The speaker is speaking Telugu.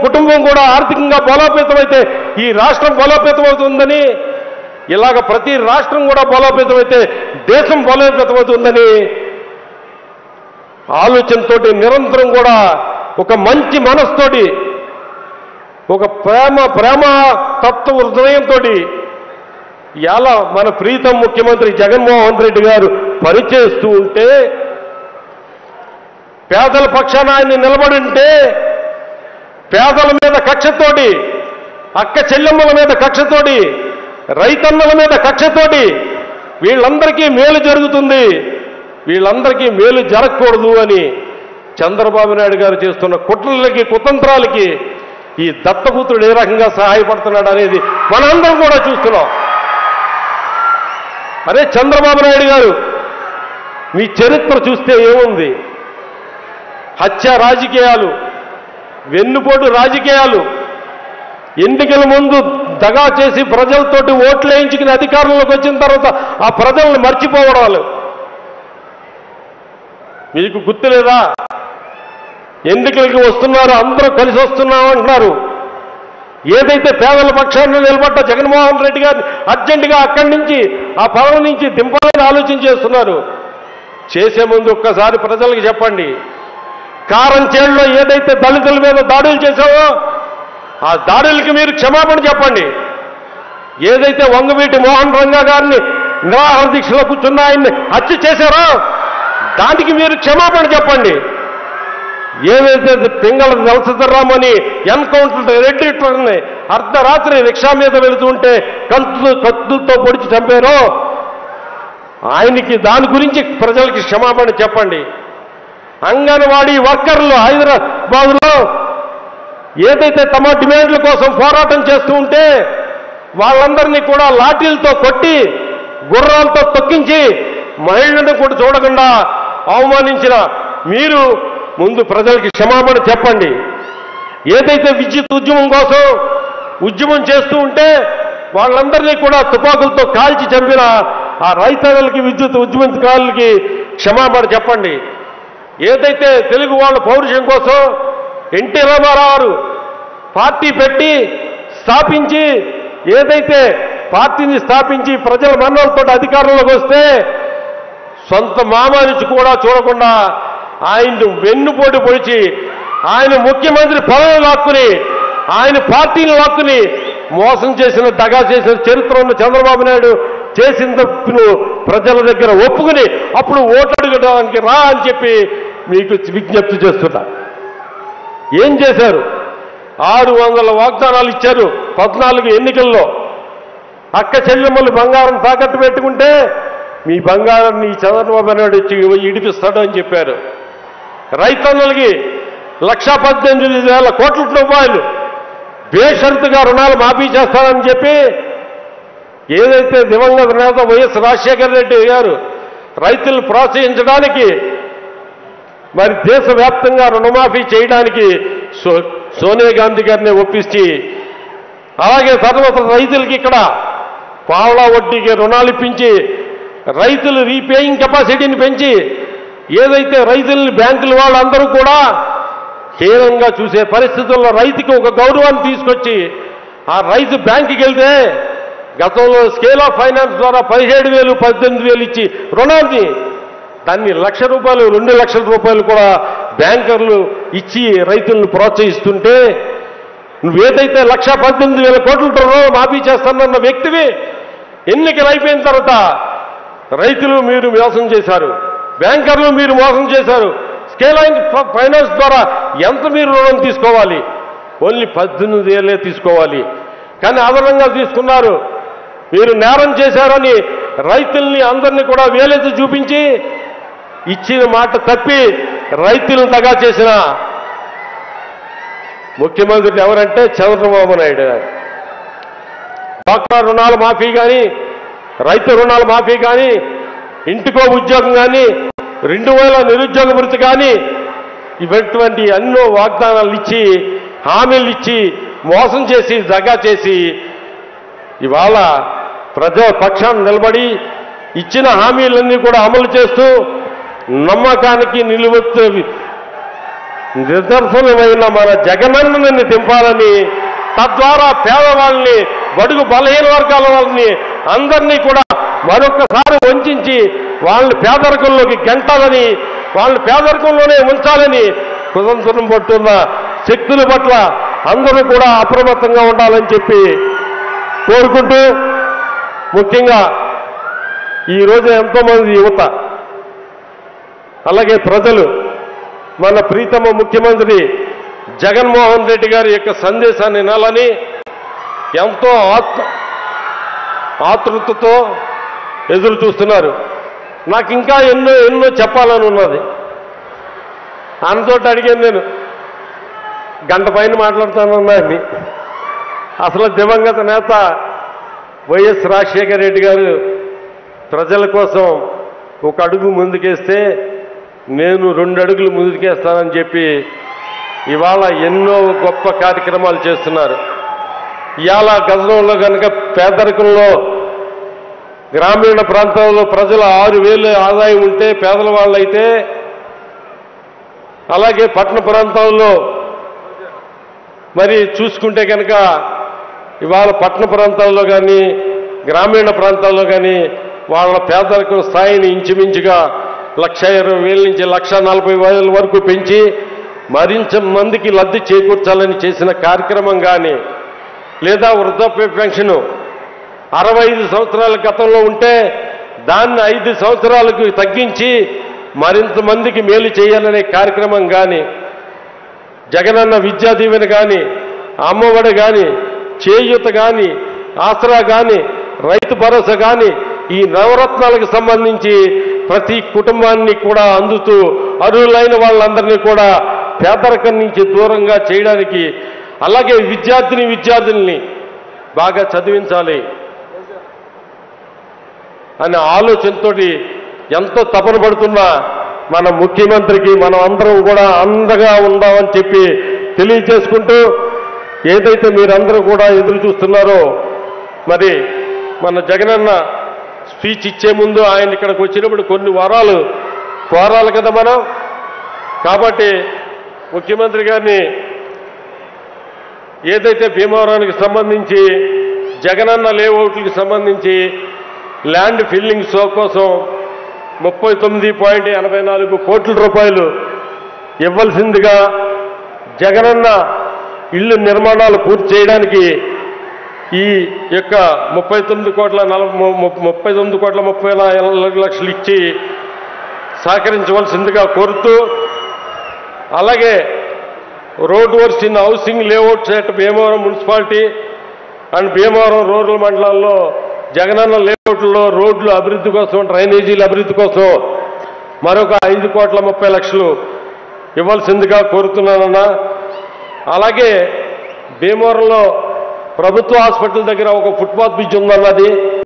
కుటుంబం కూడా ఆర్థికంగా బలోపేతమైతే ఈ రాష్ట్రం బలోపేతమవుతుందని, ఇలాగ ప్రతి రాష్ట్రం కూడా బలోపేతమైతే దేశం బలోపేతమవుతుందని ఆలోచనతోటి నిరంతరం కూడా ఒక మంచి మనసుతోటి, ఒక ప్రేమ తత్వ హృదయంతో ఇలా మన ప్రీతం ముఖ్యమంత్రి జగన్మోహన్ రెడ్డి గారు పనిచేస్తూ ఉంటే, పేదల పక్షాన ఆయన నిలబడి ఉంటే, పేదల మీద కక్షతోటి, అక్క చెల్లెమ్మల మీద కక్షతోటి, రైతన్నల మీద కక్షతోటి వీళ్ళందరికీ మేలు జరుగుతుంది, వీళ్ళందరికీ మేలు జరగకూడదు అని చంద్రబాబు నాయుడు గారు చేస్తున్న కుట్రలకి కుతంత్రాలకి ఈ దత్తపుత్రుడు ఏ రకంగా సహాయపడుతున్నాడు అనేది మనందరం కూడా చూస్తున్నాం. అరే చంద్రబాబు నాయుడు గారు, మీ చరిత్ర చూస్తే ఏముంది? హత్య రాజకీయాలు, వెన్నుపోటు రాజకీయాలు, ఎన్నికల ముందు దగా చేసి ప్రజలతోటి ఓట్లు వేయించుకుని అధికారంలోకి వచ్చిన తర్వాత ఆ ప్రజలను మర్చిపోవడాలు మీకు గుర్తులేదా? ఎన్నికలకి వస్తున్నారు, అందరూ కలిసి వస్తున్నామంటున్నారు. ఏదైతే పేదల పక్షాన్ని నిలబడ్డ జగన్మోహన్ రెడ్డి గారిని అర్జెంటుగా అక్కడి నుంచి ఆ పదవి నుంచి దింపాలని ఆలోచన చేస్తున్నారు. చేసే ముందు ఒక్కసారి ప్రజలకు చెప్పండి, కారంచేడులో ఏదైతే దళితుల మీద దాడులు చేశావో ఆ దాడులకి మీరు క్షమాపణ చెప్పండి. ఏదైతే వంగవీటి మోహన్ రంగా గారిని నిరాహార దీక్షలో కూర్చున్న ఆయన్ని హత్య చేశారో దానికి మీరు క్షమాపణ చెప్పండి. ఏదైతే పింగళ నరసింహరామని ఎన్కౌంటర్ రెడ్డిని అర్ధరాత్రి రిక్షా మీద వెళుతుంటే కత్తులతో పొడిచి చంపారో ఆయనకి దాని గురించి ప్రజలకి క్షమాపణ చెప్పండి. అంగన్వాడీ వర్కర్లు హైదరాబాద్లో ఏదైతే తమ డిమాండ్ల కోసం పోరాటం చేస్తూ ఉంటే వాళ్ళందరినీ కూడా లాఠీలతో కొట్టి గుర్రాలతో తొక్కించి మహిళలను కూడా చూడకుండా అవమానించిన మీరు ముందు ప్రజలకి క్షమాపణ చెప్పండి. ఏదైతే విద్యుత్ ఉద్యమం కోసం ఉద్యమం చేస్తూ ఉంటే వాళ్ళందరినీ కూడా తుపాకులతో కాల్చి చంపిన ఆ రైతన్నలకి, విద్యుత్ ఉద్యమకారులకి క్షమాపణ చెప్పండి. ఏదైతే తెలుగు వాళ్ళ పౌరుషం కోసం ఎన్టీ రామారావు పార్టీ పెట్టి స్థాపించి, ఏదైతే పార్టీని స్థాపించి ప్రజల మన్నలతో అధికారంలోకి వస్తే సొంత మామానిచ్చి కూడా చూడకుండా ఆయన్ను వెన్నుపోటు పొడిచి ఆయన ముఖ్యమంత్రి పదవి లాక్కుని ఆయన పార్టీని లాక్కుని మోసం చేసిన, దగా చేసిన చరిత్ర ఉన్న చంద్రబాబు నాయుడు చేసిన తప్పును ప్రజల దగ్గర ఒప్పుకుని అప్పుడు ఓటు అడగడానికి రా అని చెప్పి మీకు విజ్ఞప్తి చేస్తున్నా. ఏం చేశారు? 600 వాగ్దానాలు ఇచ్చారు 14 ఎన్నికల్లో. అక్క చెల్లెమ్మలు బంగారం తాకట్టు పెట్టుకుంటే మీ బంగారాన్ని చంద్రబాబు నాయుడు వచ్చి ఇడిపిస్తాడు అని చెప్పారు. రైతన్నలకి 1,18,000 కోట్ల రూపాయలు బేషరతుగా రుణాలు మాఫీ చేస్తానని చెప్పి ఏదైతే దివంగత నేత వైఎస్ రాజశేఖర రెడ్డి గారు రైతులను ప్రోత్సహించడానికి మరి దేశవ్యాప్తంగా రుణమాఫీ చేయడానికి సోనియా గాంధీ గారిని ఒప్పించి, అలాగే తర్వాత రైతులకి ఇక్కడ పావలా వడ్డీకి రుణాలు ఇప్పించి రైతులు రీపేయింగ్ కెపాసిటీని పెంచి ఏదైతే రైతుల్ని బ్యాంకుల వాళ్ళందరూ కూడా హీనంగా చూసే పరిస్థితుల్లో రైతుకి ఒక గౌరవాన్ని తీసుకొచ్చి ఆ రైతు బ్యాంకుకి వెళ్తే గతంలో స్కేల్ ఆఫ్ ఫైనాన్స్ ద్వారా 17,000, 18,000 ఇచ్చి రుణాన్ని దాన్ని ₹1,00,000, 2 లక్షల రూపాయలు కూడా బ్యాంకర్లు ఇచ్చి రైతులను ప్రోత్సహిస్తుంటే నువ్వేదైతే 1,18,000 కోట్ల రుణం మాఫీ చేస్తానన్న వ్యక్తివి ఎన్నికలు అయిపోయిన తర్వాత రైతులు మీరు మోసం చేశారు, బ్యాంకర్లు మీరు మోసం చేశారు. స్కేల్ ఆఫ్ ఫైనాన్స్ ద్వారా ఎంత మీరు రుణం తీసుకోవాలి? ఓన్లీ 18,000 తీసుకోవాలి. కానీ అదనంగా తీసుకున్నారు. మీరు నేరం చేశారని రైతుల్ని అందరినీ కూడా వేలెత్తి చూపించి ఇచ్చిన మాట తప్పి రైతులను దగా చేసిన ముఖ్యమంత్రి ఎవరంటే చంద్రబాబు నాయుడు గారు. డ్వాక్రా రుణాల మాఫీ కానీ, రైతు రుణాల మాఫీ కానీ, ఇంటికో ఉద్యోగం కానీ, 2,000 నిరుద్యోగ భృతి కానీ ఇటువంటి ఎన్నో వాగ్దానాలు ఇచ్చి, హామీలు ఇచ్చి, మోసం చేసి, దగా చేసి ఇవాళ ప్రజా పక్షాన్ని నిలబడి ఇచ్చిన హామీలన్నీ కూడా అమలు చేస్తూ నమ్మకానికి నిలువెత్తు నిదర్శనమైన మన జగనన్నని దింపాలని, తద్వారా పేదవాళ్ళని, బడుగు బలహీన వర్గాల వాళ్ళని అందరినీ కూడా మరొక్కసారి వంచి వాళ్ళని పేదరికంలోకి గెంటాలని, వాళ్ళని పేదరికంలోనే ఉంచాలని కుతంత్రం పట్టున్న శక్తుల పట్ల అందరూ కూడా అప్రమత్తంగా ఉండాలని చెప్పి కోరుకుంటూ, ముఖ్యంగా ఈరోజు ఎంతోమంది యువత అలాగే ప్రజలు మన ప్రీతమ ముఖ్యమంత్రి జగన్మోహన్ రెడ్డి గారి యొక్క సందేశాన్ని వినాలని ఎంతో ఆతృతతో ఎదురు చూస్తున్నారు. నాకు ఇంకా ఎన్నో చెప్పాలని ఉన్నది. ఆయనతోటి అడిగాను, నేను గంట పైన మాట్లాడుతానన్నాన్ని. అసలు దివంగత నేత వైఎస్ రాజశేఖర రెడ్డి గారు ప్రజల కోసం ఒక అడుగు ముందుకేస్తే నేను 2 అడుగులు ముందుకేస్తానని చెప్పి ఇవాళ ఎన్నో గొప్ప కార్యక్రమాలు చేస్తున్నారు. ఇవాళ గతంలో కనుక పేదరికంలో గ్రామీణ ప్రాంతాల్లో ప్రజల 6,000 ఆదాయం ఉంటే పేదల వాళ్ళైతే, అలాగే పట్టణ ప్రాంతాల్లో మరి చూసుకుంటే కనుక ఇవాళ పట్టణ ప్రాంతాల్లో కానీ గ్రామీణ ప్రాంతాల్లో కానీ వాళ్ళ పేదరికం స్థాయిని ఇంచుమించుగా 1,20,000 నుంచి 1,40,000 వరకు పెంచి మరింత మందికి లబ్ధి చేకూర్చాలని చేసిన కార్యక్రమం కానీ, లేదా వృద్ధాప్య పెన్షన్ 65 సంవత్సరాల గతంలో ఉంటే దాన్ని 5 సంవత్సరాలకు తగ్గించి మరింత మందికి మేలు చేయాలనే కార్యక్రమం కానీ, జగనన్న విద్యా దీవెన కానీ, అమ్మఒడి కానీ, చేయూత కానీ, ఆసరా కానీ, రైతు భరోసా కానీ, ఈ నవరత్నాలకు సంబంధించి ప్రతి కుటుంబాన్ని కూడా అందుతూ అర్హులైన వాళ్ళందరినీ కూడా పేదరికం నుంచి దూరంగా చేయడానికి, అలాగే విద్యార్థుల్ని బాగా చదివించాలి అనే ఆలోచనతో ఎంతో తపన పడుతున్న మన ముఖ్యమంత్రికి మనం అందరం కూడా అండగా ఉందామని చెప్పి తెలియజేసుకుంటూ, ఏదైతే మీరందరూ కూడా ఎదురు చూస్తున్నారో, మరి మన జగనన్న స్పీచ్ ఇచ్చే ముందు ఆయన ఇక్కడికి వచ్చినప్పుడు కొన్ని వారాలు కోరాలి కదా మనం. కాబట్టి ముఖ్యమంత్రి గారిని ఏదైతే భీమవరానికి సంబంధించి జగనన్న లేఅవుట్లకు సంబంధించి ల్యాండ్ ఫిల్లింగ్ షో కోసం 39.84 కోట్ల రూపాయలు ఇవ్వాల్సిందిగా, జగనన్న ఇళ్ల నిర్మాణాలు పూర్తి చేయడానికి ఈ యొక్క 39,30 ఇచ్చి సహకరించవలసిందిగా కోరుతూ, అలాగే road works in housing layouts at Bhimavaram municipality and Bhimavaram rural మండలాల్లో జగనన్న లేఅవుట్లో రోడ్లు అభివృద్ధి కోసం, డ్రైనేజీల అభివృద్ధి కోసం మరొక 5,30,00,000 ఇవ్వాల్సిందిగా కోరుతున్నానన్నా. అలాగే భీమవరంలో ప్రభుత్వ హాస్పిటల్ దగ్గర ఒక ఫుట్పాత్ బ్రిడ్జ్ ఉందన్నది,